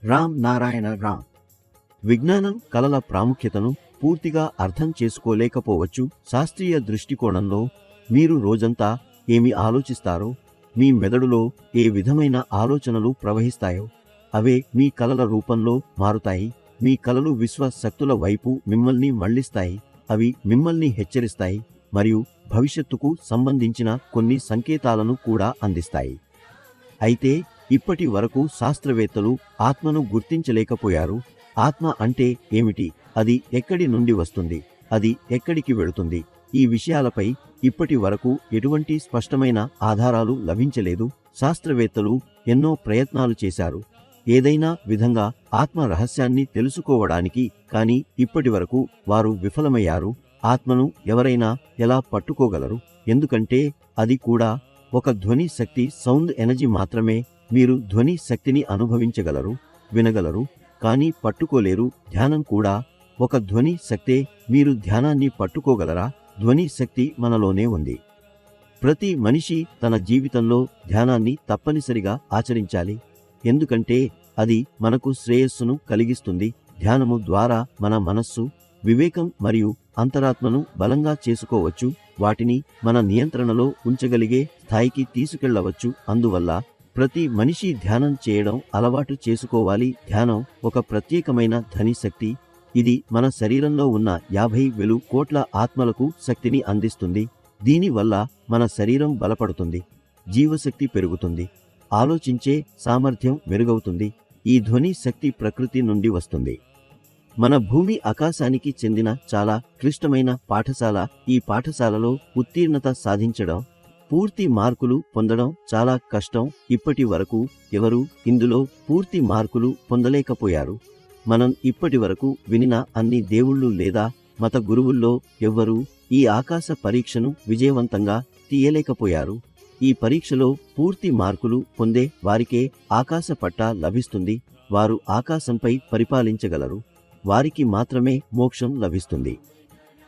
రామ్ నారాయణ రామ్. విజ్ఞానం కలల ప్రాముఖ్యతను పూర్తిగా అర్థం చేసుకోలేకపోవచ్చు. శాస్త్రీయ దృష్టికోణంలో మీరు రోజంతా ఏమి ఆలోచిస్తారో, మీ మెదడులో ఏ విధమైన ఆలోచనలు ప్రవహిస్తాయో అవే మీ కలల రూపంలో మారుతాయి. మీ కలలు విశ్వశక్తుల వైపు మిమ్మల్ని మళ్లిస్తాయి. అవి మిమ్మల్ని హెచ్చరిస్తాయి మరియు భవిష్యత్తుకు సంబంధించిన కొన్ని సంకేతాలను కూడా అందిస్తాయి. అయితే ఇప్పటి వరకు శాస్త్రవేత్తలు ఆత్మను గుర్తించలేకపోయారు. ఆత్మ అంటే ఏమిటి? అది ఎక్కడి నుండి వస్తుంది? అది ఎక్కడికి వెళుతుంది? ఈ విషయాలపై ఇప్పటి వరకు ఎటువంటి స్పష్టమైన ఆధారాలు లభించలేదు. శాస్త్రవేత్తలు ఎన్నో ప్రయత్నాలు చేశారు ఏదైనా విధంగా ఆత్మ రహస్యాన్ని తెలుసుకోవడానికి, కానీ ఇప్పటి వరకు వారు విఫలమయ్యారు. ఆత్మను ఎవరైనా ఎలా పట్టుకోగలరు? ఎందుకంటే అది కూడా ఒక ధ్వని శక్తి, సౌండ్ ఎనర్జీ మాత్రమే. మీరు ధ్వని శక్తిని అనుభవించగలరు, వినగలరు, కానీ పట్టుకోలేరు. ధ్యానం కూడా ఒక ధ్వని శక్తే. మీరు ధ్యానాన్ని పట్టుకోగలరా? ధ్వని శక్తి మనలోనే ఉంది. ప్రతి మనిషి తన జీవితంలో ధ్యానాన్ని తప్పనిసరిగా ఆచరించాలి. ఎందుకంటే అది మనకు శ్రేయస్సును కలిగిస్తుంది. ధ్యానము ద్వారా మన మనస్సు, వివేకం మరియు అంతరాత్మను బలంగా చేసుకోవచ్చు. వాటిని మన నియంత్రణలో ఉంచగలిగే స్థాయికి తీసుకెళ్లవచ్చు. అందువల్ల ప్రతి మనిషి ధ్యానం చేయడం అలవాటు చేసుకోవాలి. ధ్యానం ఒక ప్రత్యేకమైన ధ్వని శక్తి. ఇది మన శరీరంలో ఉన్న 50,000 కోట్ల ఆత్మలకు శక్తిని అందిస్తుంది. దీనివల్ల మన శరీరం బలపడుతుంది, జీవశక్తి పెరుగుతుంది, ఆలోచించే సామర్థ్యం మెరుగవుతుంది. ఈ ధ్వని శక్తి ప్రకృతి నుండి వస్తుంది. మన భూమి ఆకాశానికి చెందిన చాలా క్లిష్టమైన పాఠశాల. ఈ పాఠశాలలో ఉత్తీర్ణత సాధించడం, పూర్తి మార్కులు పొందడం చాలా కష్టం. ఇప్పటి వరకు ఎవరూ ఇందులో పూర్తి మార్కులు పొందలేకపోయారు. మనం ఇప్పటి వరకు వినిన అన్ని దేవుళ్ళు లేదా మత గురువుల్లో ఎవ్వరూ ఈ ఆకాశ పరీక్షను విజయవంతంగా తీయలేకపోయారు. ఈ పరీక్షలో పూర్తి మార్కులు పొందే వారికే ఆకాశ పట్టా లభిస్తుంది. వారు ఆకాశంపై పరిపాలించగలరు. వారికి మాత్రమే మోక్షం లభిస్తుంది.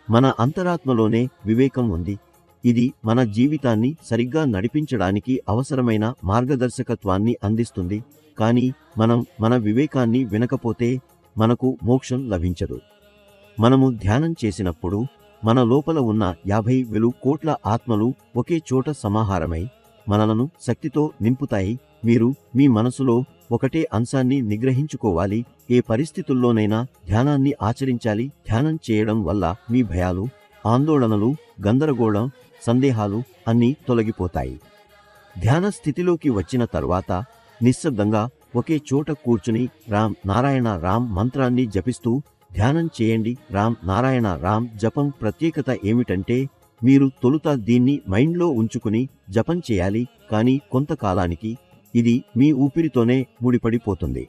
మన అంతరాత్మలోనే వివేకం ఉంది. ఇది మన జీవితాన్ని సరిగ్గా నడిపించడానికి అవసరమైన మార్గదర్శకత్వాన్ని అందిస్తుంది. కానీ మనం మన వివేకాన్ని వినకపోతే మనకు మోక్షం లభించదు. మనము ధ్యానం చేసినప్పుడు మన లోపల ఉన్న 50,000 కోట్ల ఆత్మలు ఒకే చోట సమాహారమై మనలను శక్తితో నింపుతాయి. మీరు మీ మనసులో ఒకటే అంశాన్ని నిగ్రహించుకోవాలి. ఏ పరిస్థితుల్లోనైనా ధ్యానాన్ని ఆచరించాలి. ధ్యానం చేయడం వల్ల మీ భయాలు, ఆందోళనలు, గందరగోళం, సందేహాలు అన్నీ తొలగిపోతాయి. ధ్యాన స్థితిలోకి వచ్చిన తర్వాత నిశ్శబ్దంగా ఒకే చోట కూర్చుని రామ్ నారాయణ రామ్ మంత్రాన్ని జపిస్తూ ధ్యానం చేయండి. రామ్ నారాయణ రామ్ జపం ప్రత్యేకత ఏమిటంటే మీరు తొలుత దీన్ని మైండ్లో ఉంచుకుని జపం చేయాలి. కానీ కొంతకాలానికి ఇది మీ ఊపిరితోనే ముడిపడిపోతుంది.